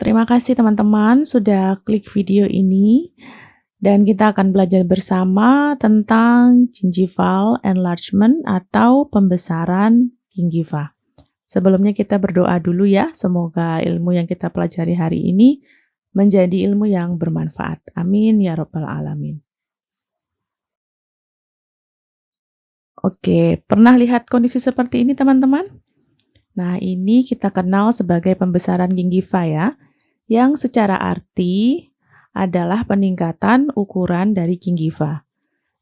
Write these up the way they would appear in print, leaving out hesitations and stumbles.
Terima kasih teman-teman sudah klik video ini dan kita akan belajar bersama tentang gingival enlargement atau pembesaran gingiva. Sebelumnya kita berdoa dulu ya, semoga ilmu yang kita pelajari hari ini menjadi ilmu yang bermanfaat. Amin ya rabbal alamin. Oke, pernah lihat kondisi seperti ini teman-teman? Nah, ini kita kenal sebagai pembesaran gingiva ya, yang secara arti adalah peningkatan ukuran dari gingiva.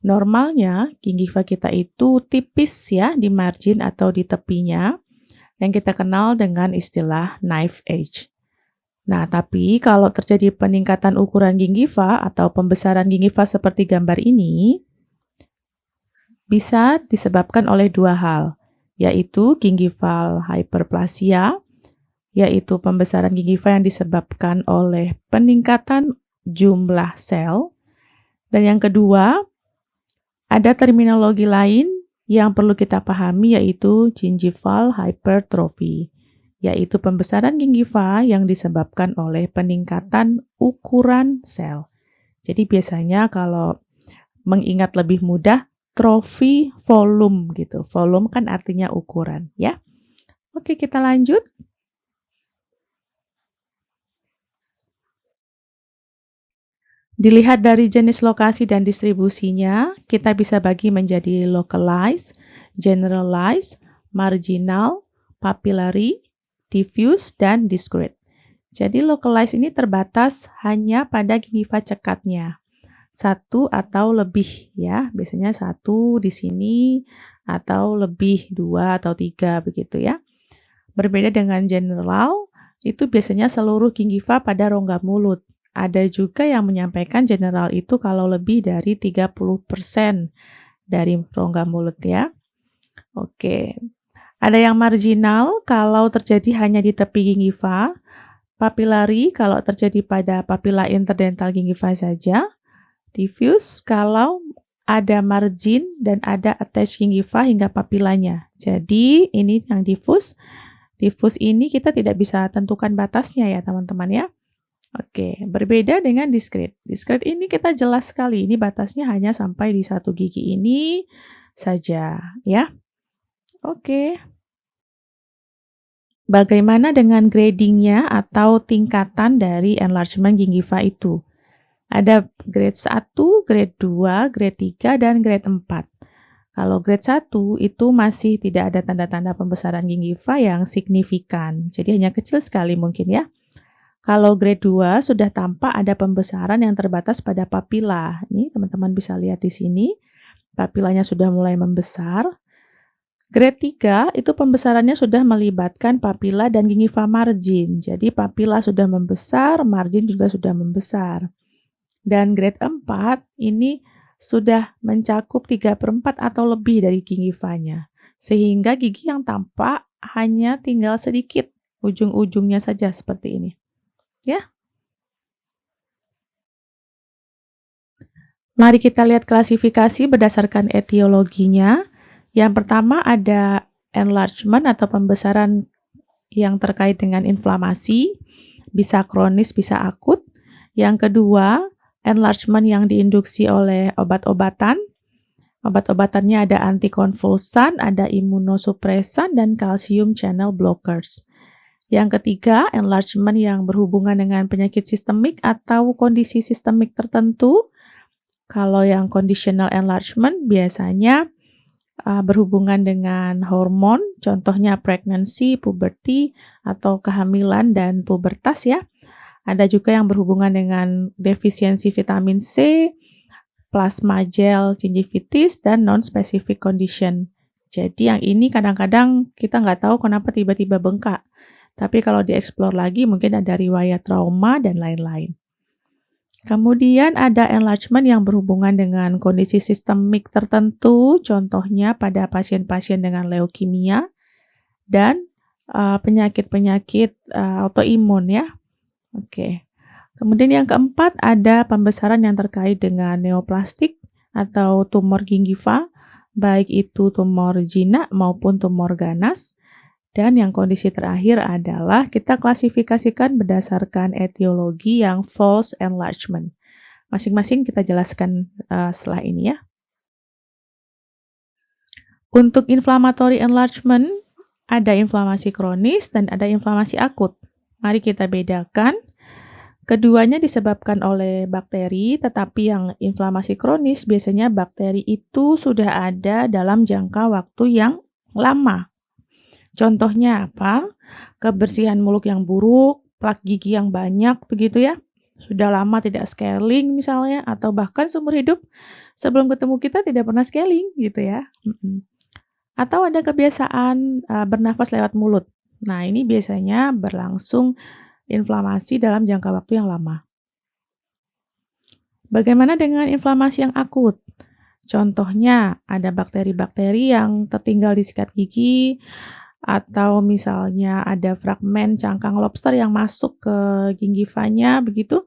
Normalnya, gingiva kita itu tipis ya di margin atau di tepinya, yang kita kenal dengan istilah knife edge. Nah, tapi kalau terjadi peningkatan ukuran gingiva atau pembesaran gingiva seperti gambar ini, bisa disebabkan oleh dua hal, yaitu gingival hyperplasia, yaitu pembesaran gingiva yang disebabkan oleh peningkatan jumlah sel. Dan yang kedua, ada terminologi lain yang perlu kita pahami yaitu gingival hypertrophy, yaitu pembesaran gingiva yang disebabkan oleh peningkatan ukuran sel. Jadi biasanya kalau mengingat lebih mudah, trofi volume gitu. Volume kan artinya ukuran ya. Oke, kita lanjut. Dilihat dari jenis lokasi dan distribusinya, kita bisa bagi menjadi localized, generalized, marginal, papillary, diffuse, dan discrete. Jadi localized ini terbatas hanya pada gingiva cekatnya. Satu atau lebih ya, biasanya satu di sini atau lebih, dua atau tiga begitu ya. Berbeda dengan general, itu biasanya seluruh gingiva pada rongga mulut. Ada juga yang menyampaikan general itu kalau lebih dari 30% dari rongga mulut ya. Oke. Ada yang marginal kalau terjadi hanya di tepi gingiva, papillary kalau terjadi pada papilla interdental gingiva saja, diffuse kalau ada margin dan ada attach gingiva hingga papilanya. Jadi ini yang diffuse. Diffuse ini kita tidak bisa tentukan batasnya ya teman-teman ya. Oke, berbeda dengan discrete. Discrete ini kita jelas sekali, ini batasnya hanya sampai di satu gigi ini saja, ya. Oke. Bagaimana dengan gradingnya atau tingkatan dari enlargement gingiva itu? Ada grade 1, grade 2, grade 3, dan grade 4. Kalau grade 1 itu masih tidak ada tanda-tanda pembesaran gingiva yang signifikan, jadi hanya kecil sekali mungkin ya. Kalau grade 2 sudah tampak ada pembesaran yang terbatas pada papila. Ini teman-teman bisa lihat di sini. Papilanya sudah mulai membesar. Grade 3 itu pembesarannya sudah melibatkan papila dan gingiva margin. Jadi papila sudah membesar, margin juga sudah membesar. Dan grade 4 ini sudah mencakup 3/4 atau lebih dari gingivanya. Sehingga gigi yang tampak hanya tinggal sedikit, ujung-ujungnya saja seperti ini. Ya. Mari kita lihat klasifikasi berdasarkan etiologinya. Yang pertama ada enlargement atau pembesaran yang terkait dengan inflamasi, bisa kronis, bisa akut. Yang kedua, enlargement yang diinduksi oleh obat-obatan. Obat-obatannya ada antikonvulsan, ada imunosupresan, dan calcium channel blockers. Yang ketiga, enlargement yang berhubungan dengan penyakit sistemik atau kondisi sistemik tertentu. Kalau yang conditional enlargement biasanya berhubungan dengan hormon, contohnya pregnancy, puberty, atau kehamilan dan pubertas ya. Ada juga yang berhubungan dengan defisiensi vitamin C, plasma gel gingivitis, dan non-specific condition. Jadi yang ini kadang-kadang kita nggak tahu kenapa tiba-tiba bengkak. Tapi kalau dieksplor lagi mungkin ada riwayat trauma dan lain-lain. Kemudian ada enlargement yang berhubungan dengan kondisi sistemik tertentu, contohnya pada pasien-pasien dengan leukemia dan penyakit-penyakit autoimun ya. Oke. Kemudian yang keempat ada pembesaran yang terkait dengan neoplastik atau tumor gingiva, baik itu tumor jinak maupun tumor ganas. Dan yang kondisi terakhir adalah kita klasifikasikan berdasarkan etiologi yang false enlargement. Masing-masing kita jelaskan setelah ini ya. Untuk inflammatory enlargement, ada inflamasi kronis dan ada inflamasi akut. Mari kita bedakan. Keduanya disebabkan oleh bakteri, tetapi yang inflamasi kronis biasanya bakteri itu sudah ada dalam jangka waktu yang lama. Contohnya apa? Kebersihan mulut yang buruk, plak gigi yang banyak, begitu ya. Sudah lama tidak scaling misalnya, atau bahkan seumur hidup sebelum ketemu kita tidak pernah scaling gitu ya. Atau ada kebiasaan bernafas lewat mulut. Nah, ini biasanya berlangsung inflamasi dalam jangka waktu yang lama. Bagaimana dengan inflamasi yang akut? Contohnya, ada bakteri-bakteri yang tertinggal di sikat gigi, atau misalnya ada fragmen cangkang lobster yang masuk ke gingivanya, begitu.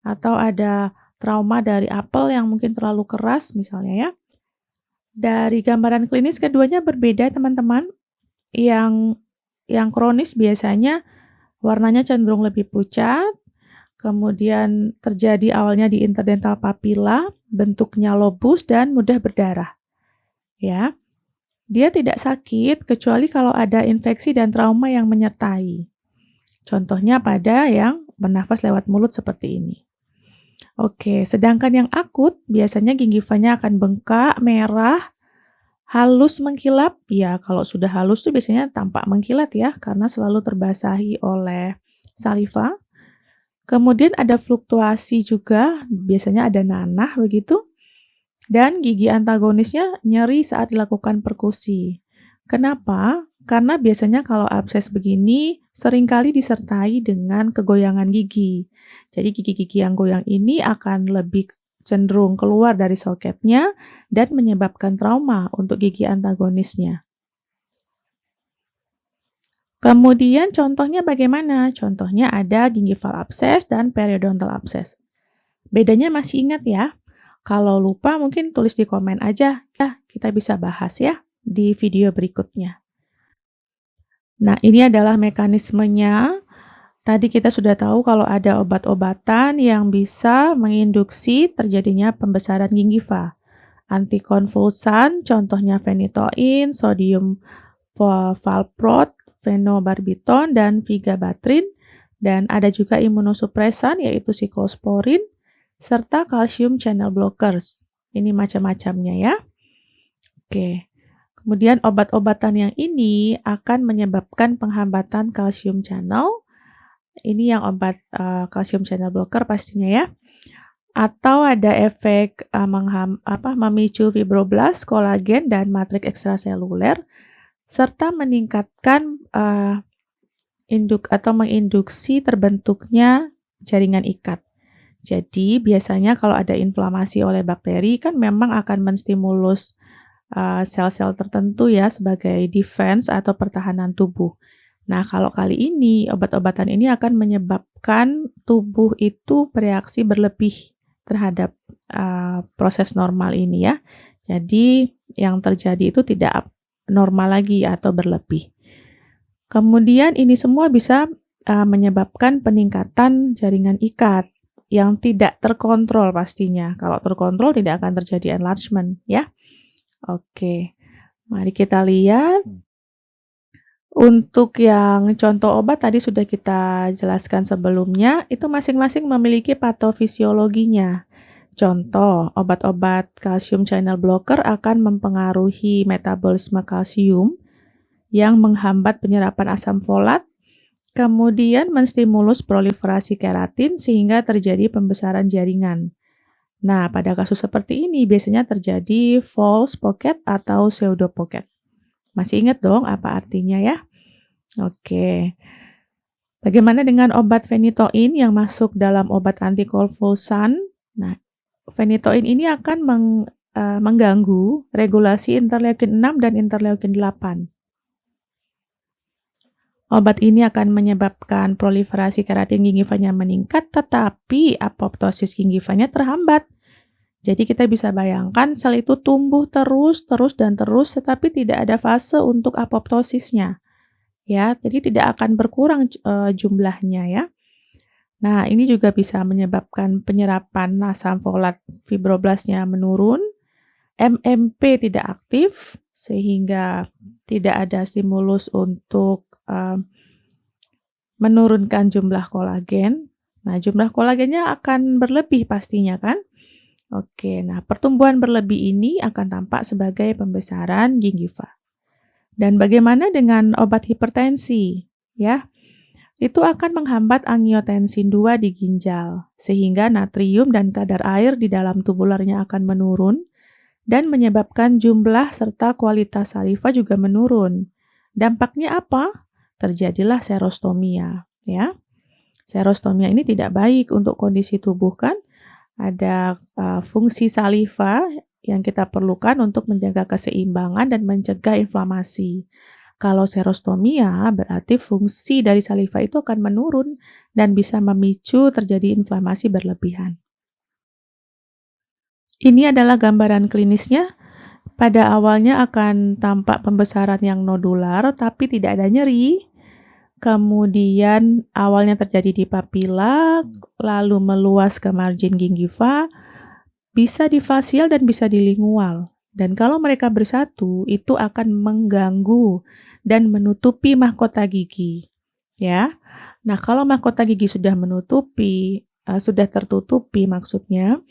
Atau ada trauma dari apel yang mungkin terlalu keras, misalnya ya. Dari gambaran klinis keduanya berbeda, teman-teman. Yang kronis biasanya warnanya cenderung lebih pucat, kemudian terjadi awalnya di interdental papilla, bentuknya lobus dan mudah berdarah. Ya. Dia tidak sakit kecuali kalau ada infeksi dan trauma yang menyertai. Contohnya pada yang bernafas lewat mulut seperti ini. Oke, sedangkan yang akut biasanya gingivanya akan bengkak, merah, halus mengkilap. Ya, kalau sudah halus itu biasanya tampak mengkilat ya, karena selalu terbasahi oleh saliva. Kemudian ada fluktuasi juga, biasanya ada nanah begitu. Dan gigi antagonisnya nyeri saat dilakukan perkusi. Kenapa? Karena biasanya kalau abses begini seringkali disertai dengan kegoyangan gigi. Jadi gigi-gigi yang goyang ini akan lebih cenderung keluar dari soketnya dan menyebabkan trauma untuk gigi antagonisnya. Kemudian contohnya bagaimana? Contohnya ada gingival abscess dan periodontal abscess. Bedanya masih ingat ya? Kalau lupa mungkin tulis di komen aja, ya kita bisa bahas ya di video berikutnya. Nah, ini adalah mekanismenya. Tadi kita sudah tahu kalau ada obat-obatan yang bisa menginduksi terjadinya pembesaran gingiva. Antikonvulsan, contohnya phenytoin, sodium valproate, phenobarbital, dan vigabatrin. Dan ada juga imunosupresan yaitu siklosporin, serta calcium channel blockers. Ini macam-macamnya ya. Oke. Kemudian obat-obatan yang ini akan menyebabkan penghambatan calcium channel. Ini yang obat calcium channel blocker pastinya ya. Atau ada efek memicu fibroblast, kolagen, dan matriks ekstraseluler, serta meningkatkan menginduksi terbentuknya jaringan ikat. Jadi biasanya kalau ada inflamasi oleh bakteri kan memang akan menstimulus sel-sel tertentu ya sebagai defense atau pertahanan tubuh. Nah kalau kali ini obat-obatan ini akan menyebabkan tubuh itu bereaksi berlebih terhadap proses normal ini ya. Jadi yang terjadi itu tidak normal lagi atau berlebih. Kemudian ini semua bisa menyebabkan peningkatan jaringan ikat yang tidak terkontrol pastinya. Kalau terkontrol tidak akan terjadi enlargement ya. Oke, mari kita lihat. Untuk yang contoh obat tadi sudah kita jelaskan sebelumnya, itu masing-masing memiliki patofisiologinya. Contoh, obat-obat calcium channel blocker akan mempengaruhi metabolisme kalsium yang menghambat penyerapan asam folat, kemudian menstimulus proliferasi keratin sehingga terjadi pembesaran jaringan. Nah, pada kasus seperti ini biasanya terjadi false pocket atau pseudo pocket. Masih ingat dong apa artinya ya? Oke. Bagaimana dengan obat phenytoin yang masuk dalam obat antikonvulsan? Nah, phenytoin ini akan mengganggu regulasi interleukin 6 dan interleukin 8. Obat ini akan menyebabkan proliferasi keratin gingivanya meningkat, tetapi apoptosis gingivanya terhambat. Jadi kita bisa bayangkan sel itu tumbuh terus, tetapi tidak ada fase untuk apoptosisnya. ya. Jadi tidak akan berkurang jumlahnya ya. Nah, ini juga bisa menyebabkan penyerapan asam folat fibroblasnya menurun, MMP tidak aktif sehingga tidak ada stimulus untuk menurunkan jumlah kolagen. Nah, jumlah kolagennya akan berlebih pastinya kan? Oke, nah pertumbuhan berlebih ini akan tampak sebagai pembesaran gingiva. Dan bagaimana dengan obat hipertensi? Ya, itu akan menghambat angiotensin 2 di ginjal, sehingga natrium dan kadar air di dalam tubularnya akan menurun dan menyebabkan jumlah serta kualitas saliva juga menurun. Dampaknya apa? Terjadilah serostomia, ya. Serostomia ini tidak baik untuk kondisi tubuh kan? Ada fungsi saliva yang kita perlukan untuk menjaga keseimbangan dan mencegah inflamasi. Kalau serostomia berarti fungsi dari saliva itu akan menurun dan bisa memicu terjadi inflamasi berlebihan. Ini adalah gambaran klinisnya. Pada awalnya akan tampak pembesaran yang nodular tapi tidak ada nyeri. Kemudian awalnya terjadi di papila, lalu meluas ke margin gingiva, bisa di fasial dan bisa di lingual. Dan kalau mereka bersatu, itu akan mengganggu dan menutupi mahkota gigi. Ya. Nah, kalau mahkota gigi sudah sudah tertutupi maksudnya,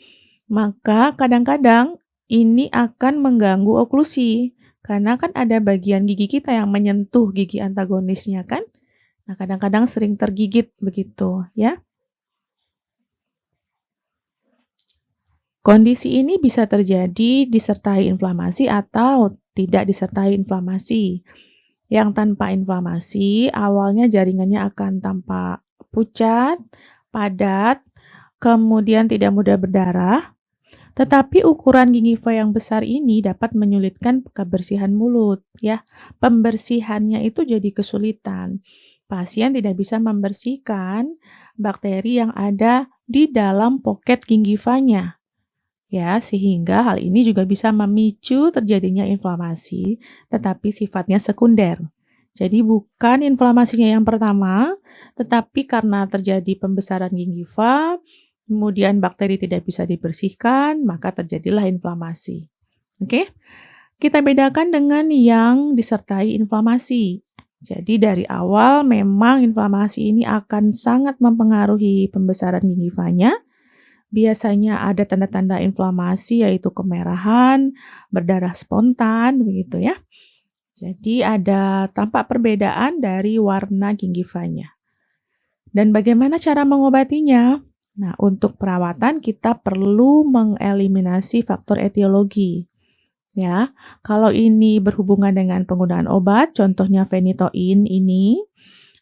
maka kadang-kadang ini akan mengganggu oklusi. Karena kan ada bagian gigi kita yang menyentuh gigi antagonisnya kan? Nah, kadang-kadang sering tergigit begitu, ya. Kondisi ini bisa terjadi disertai inflamasi atau tidak disertai inflamasi. Yang tanpa inflamasi, awalnya jaringannya akan tampak pucat, padat, kemudian tidak mudah berdarah. Tetapi ukuran gingiva yang besar ini dapat menyulitkan kebersihan mulut, ya. Pembersihannya itu jadi kesulitan. Pasien tidak bisa membersihkan bakteri yang ada di dalam poket gingivanya. Ya, sehingga hal ini juga bisa memicu terjadinya inflamasi, tetapi sifatnya sekunder. Jadi bukan inflamasinya yang pertama, tetapi karena terjadi pembesaran gingiva, kemudian bakteri tidak bisa dibersihkan, maka terjadilah inflamasi. Oke? Kita bedakan dengan yang disertai inflamasi. Jadi dari awal memang inflamasi ini akan sangat mempengaruhi pembesaran gingivanya. Biasanya ada tanda-tanda inflamasi yaitu kemerahan, berdarah spontan, begitu ya. Jadi ada tampak perbedaan dari warna gingivanya. Dan bagaimana cara mengobatinya? Nah, untuk perawatan kita perlu mengeliminasi faktor etiologi. Ya, kalau ini berhubungan dengan penggunaan obat, contohnya phenytoin ini,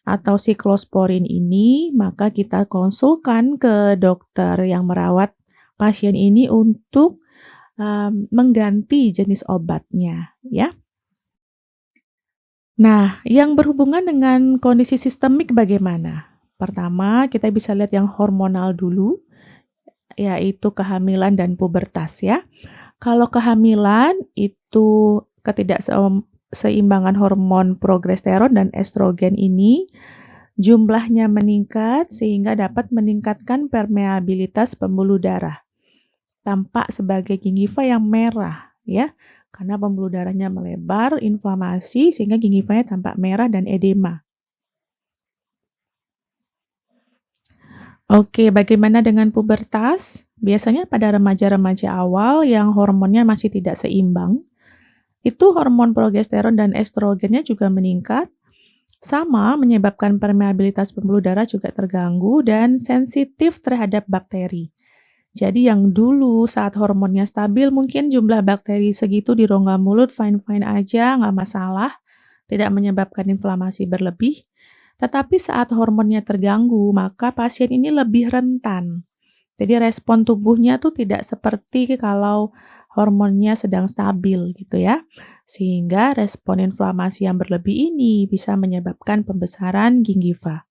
atau siklosporin ini, maka kita konsulkan ke dokter yang merawat pasien ini untuk mengganti jenis obatnya, ya. Nah, yang berhubungan dengan kondisi sistemik bagaimana? Pertama, kita bisa lihat yang hormonal dulu, yaitu kehamilan dan pubertas ya. Kalau kehamilan itu ketidakseimbangan hormon progesteron dan estrogen ini jumlahnya meningkat sehingga dapat meningkatkan permeabilitas pembuluh darah. Tampak sebagai gingiva yang merah ya, karena pembuluh darahnya melebar, inflamasi sehingga gingivanya tampak merah dan edema. Oke, bagaimana dengan pubertas? Biasanya pada remaja-remaja awal yang hormonnya masih tidak seimbang, itu hormon progesteron dan estrogennya juga meningkat, sama menyebabkan permeabilitas pembuluh darah juga terganggu dan sensitif terhadap bakteri. Jadi yang dulu saat hormonnya stabil mungkin jumlah bakteri segitu di rongga mulut fine-fine aja, nggak masalah, tidak menyebabkan inflamasi berlebih. Tetapi saat hormonnya terganggu, maka pasien ini lebih rentan. Jadi respon tubuhnya tuh tidak seperti kalau hormonnya sedang stabil gitu ya. Sehingga respon inflamasi yang berlebih ini bisa menyebabkan pembesaran gingiva.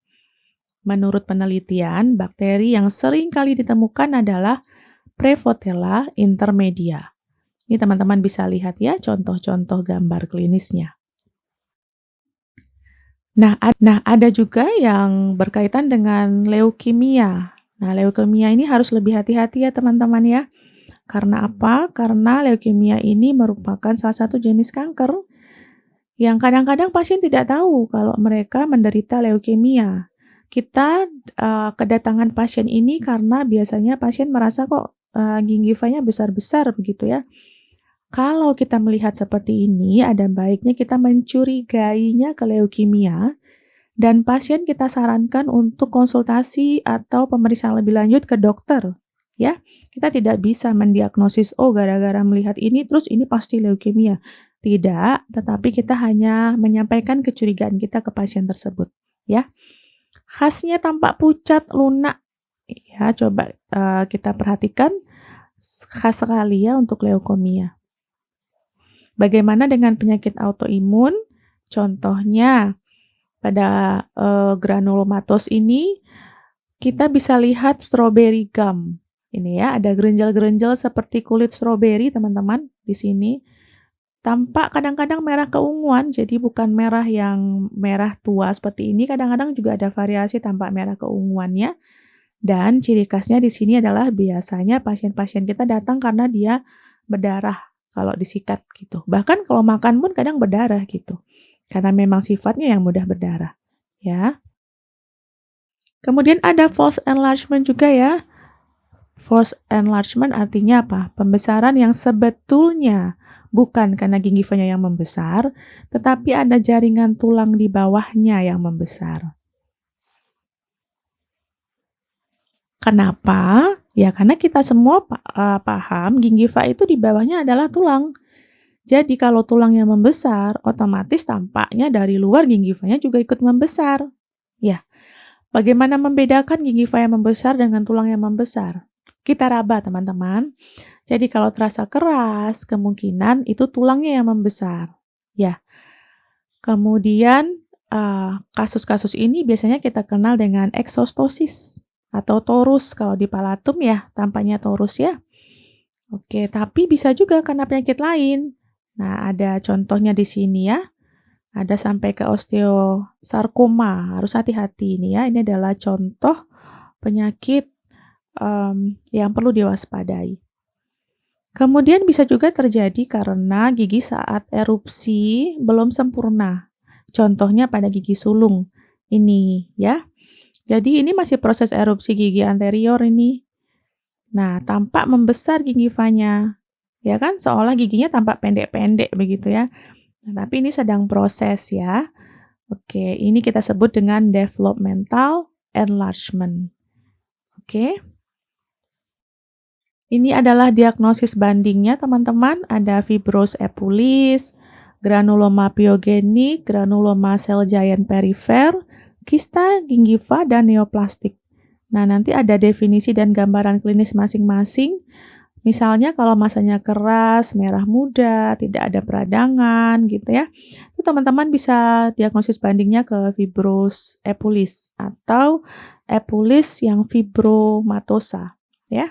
Menurut penelitian, bakteri yang sering kali ditemukan adalah Prevotella intermedia. Ini teman-teman bisa lihat ya contoh-contoh gambar klinisnya. Nah, ada juga yang berkaitan dengan leukemia. Nah, leukemia ini harus lebih hati-hati ya teman-teman ya. Karena apa? Karena leukemia ini merupakan salah satu jenis kanker yang kadang-kadang pasien tidak tahu kalau mereka menderita leukemia. Kita kedatangan pasien ini karena biasanya pasien merasa kok gingiva-nya besar-besar begitu ya. Kalau kita melihat seperti ini, ada baiknya kita mencurigainya ke leukemia dan pasien kita sarankan untuk konsultasi atau pemeriksaan lebih lanjut ke dokter. Ya, kita tidak bisa mendiagnosis, oh gara-gara melihat ini terus ini pasti leukemia. Tidak, tetapi kita hanya menyampaikan kecurigaan kita ke pasien tersebut. Ya, khasnya tampak pucat, lunak. Ya, coba kita perhatikan khas sekali ya untuk leukemia. Bagaimana dengan penyakit autoimun? Contohnya pada granulomatos ini kita bisa lihat strawberry gum. Ini ya, ada gerenjel-gerenjel seperti kulit stroberi, teman-teman, di sini. Tampak kadang-kadang merah keunguan, jadi bukan merah yang merah tua seperti ini, kadang-kadang juga ada variasi tampak merah keunguannya. Dan ciri khasnya di sini adalah biasanya pasien-pasien kita datang karena dia berdarah kalau disikat gitu. Bahkan kalau makan pun kadang berdarah gitu. Karena memang sifatnya yang mudah berdarah, ya. Kemudian ada false enlargement juga ya. False enlargement artinya apa? Pembesaran yang sebetulnya bukan karena gingivanya yang membesar, tetapi ada jaringan tulang di bawahnya yang membesar. Kenapa? Ya karena kita semua paham gingiva itu di bawahnya adalah tulang. Jadi kalau tulangnya membesar, otomatis tampaknya dari luar gingivanya juga ikut membesar. Ya, bagaimana membedakan gingiva yang membesar dengan tulang yang membesar? Kita raba teman-teman. Jadi kalau terasa keras, kemungkinan itu tulangnya yang membesar. Ya. Kemudian kasus-kasus ini biasanya kita kenal dengan eksostosis atau torus kalau di palatum ya, tampaknya torus ya. Oke, tapi bisa juga karena penyakit lain. Nah, ada contohnya di sini ya. Ada sampai ke osteosarkoma. Harus hati-hati ini ya. Ini adalah contoh penyakit yang perlu diwaspadai. Kemudian bisa juga terjadi karena gigi saat erupsi belum sempurna. Contohnya pada gigi sulung ini ya. Jadi ini masih proses erupsi gigi anterior ini. Nah, tampak membesar gingivanya. Ya kan, seolah giginya tampak pendek-pendek begitu ya. Nah, tapi ini sedang proses ya. Oke, ini kita sebut dengan developmental enlargement. Oke. Ini adalah diagnosis bandingnya teman-teman, ada fibros epulis, granuloma pyogenik, granuloma cell giant perifer, kista gingiva, dan neoplastik. Nah, nanti ada definisi dan gambaran klinis masing-masing. Misalnya kalau masanya keras, merah muda, tidak ada peradangan gitu ya. Itu teman-teman bisa diagnosis bandingnya ke fibros epulis atau epulis yang fibromatosa ya.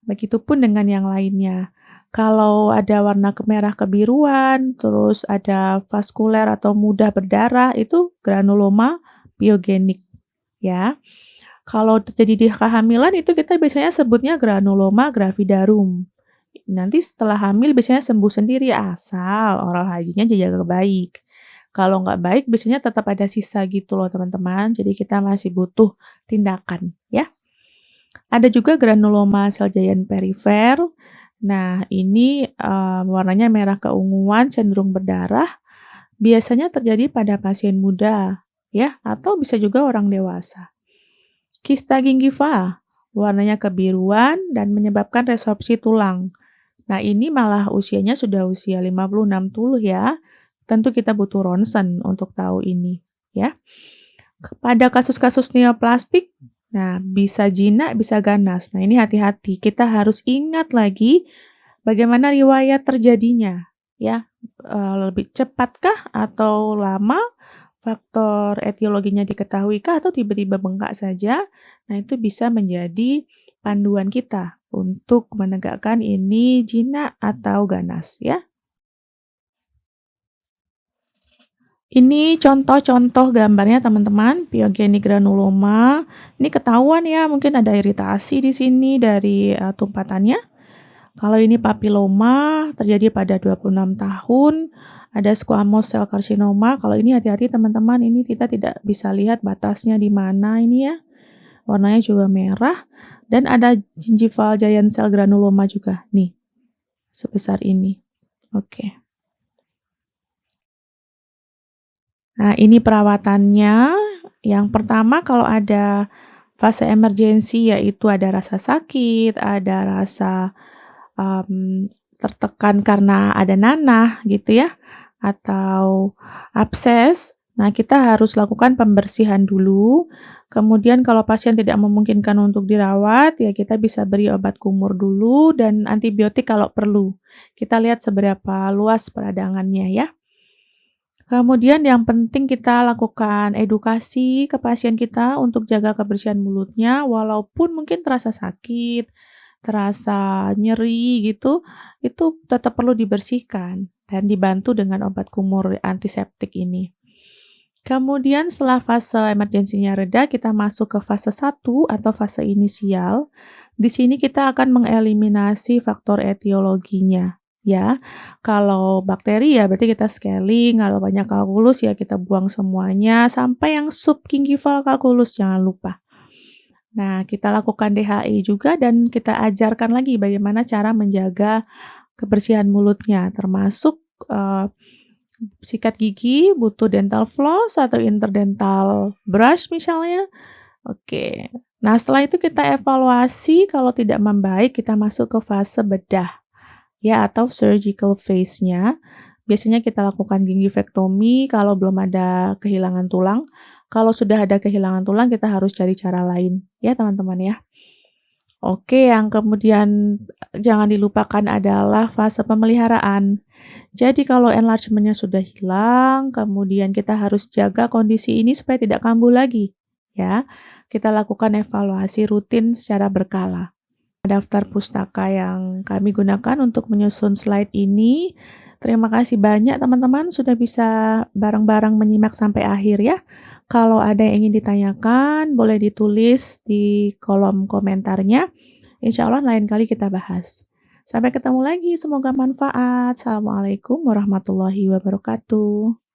Begitupun dengan yang lainnya. Kalau ada warna kemerah kebiruan, terus ada vaskuler atau mudah berdarah, itu granuloma pyogenik ya. Kalau terjadi di kehamilan itu kita biasanya sebutnya granuloma gravidarum. Nanti setelah hamil biasanya sembuh sendiri asal oral hygiene-nya dijaga baik. Kalau nggak baik biasanya tetap ada sisa gitu loh teman-teman. Jadi kita masih butuh tindakan ya. Ada juga granuloma cell giant perifer. Nah, ini warnanya merah keunguan, cenderung berdarah. Biasanya terjadi pada pasien muda, ya, atau bisa juga orang dewasa. Kista gingiva, warnanya kebiruan dan menyebabkan resorpsi tulang. Nah, ini malah usianya sudah usia 50-60 ya. Tentu kita butuh ronsen untuk tahu ini, ya. Pada kasus-kasus neoplastik, nah bisa jinak, bisa ganas. Nah, ini hati-hati. Kita harus ingat lagi bagaimana riwayat terjadinya, ya. Lebih cepatkah atau lama? Faktor etiologinya diketahuikah atau tiba-tiba bengkak saja? Nah, itu bisa menjadi panduan kita untuk menegakkan ini jinak atau ganas, ya. Ini contoh-contoh gambarnya teman-teman, pyogenic granuloma. Ini ketahuan ya, mungkin ada iritasi di sini dari tumpatannya. Kalau ini papiloma terjadi pada 26 tahun, ada squamous cell carcinoma. Kalau ini hati-hati teman-teman, ini kita tidak bisa lihat batasnya di mana ini ya. Warnanya juga merah. Dan ada gingival giant cell granuloma juga. Nih, sebesar ini. Oke. Nah, ini perawatannya. Yang pertama kalau ada fase emergensi yaitu ada rasa sakit, ada rasa tertekan karena ada nanah gitu ya, atau abses. Nah, kita harus lakukan pembersihan dulu. Kemudian kalau pasien tidak memungkinkan untuk dirawat, ya kita bisa beri obat kumur dulu dan antibiotik kalau perlu. Kita lihat seberapa luas peradangannya ya. Kemudian yang penting kita lakukan edukasi ke pasien kita untuk jaga kebersihan mulutnya, walaupun mungkin terasa sakit, terasa nyeri gitu, itu tetap perlu dibersihkan dan dibantu dengan obat kumur antiseptik ini. Kemudian setelah fase emergensinya reda, kita masuk ke fase 1 atau fase inisial. Di sini kita akan mengeliminasi faktor etiologinya. Ya, kalau bakteri ya berarti kita scaling, kalau banyak kalkulus ya kita buang semuanya, sampai yang subgingival kalkulus jangan lupa. Nah, kita lakukan DHI juga dan kita ajarkan lagi bagaimana cara menjaga kebersihan mulutnya, termasuk sikat gigi, butuh dental floss atau interdental brush misalnya. Oke. Nah, setelah itu kita evaluasi, kalau tidak membaik kita masuk ke fase bedah ya atau surgical phase-nya. Biasanya kita lakukan gingivektomi kalau belum ada kehilangan tulang. Kalau sudah ada kehilangan tulang, kita harus cari cara lain ya teman-teman ya. Oke, yang kemudian jangan dilupakan adalah fase pemeliharaan. Jadi kalau enlargement-nya sudah hilang, kemudian kita harus jaga kondisi ini supaya tidak kambuh lagi ya. Kita lakukan evaluasi rutin secara berkala. Daftar pustaka yang kami gunakan untuk menyusun slide ini. Terima kasih banyak teman-teman sudah bisa bareng-bareng menyimak sampai akhir ya. Kalau ada yang ingin ditanyakan, boleh ditulis di kolom komentarnya. Insya Allah lain kali kita bahas. Sampai ketemu lagi, semoga manfaat. Assalamualaikum warahmatullahi wabarakatuh.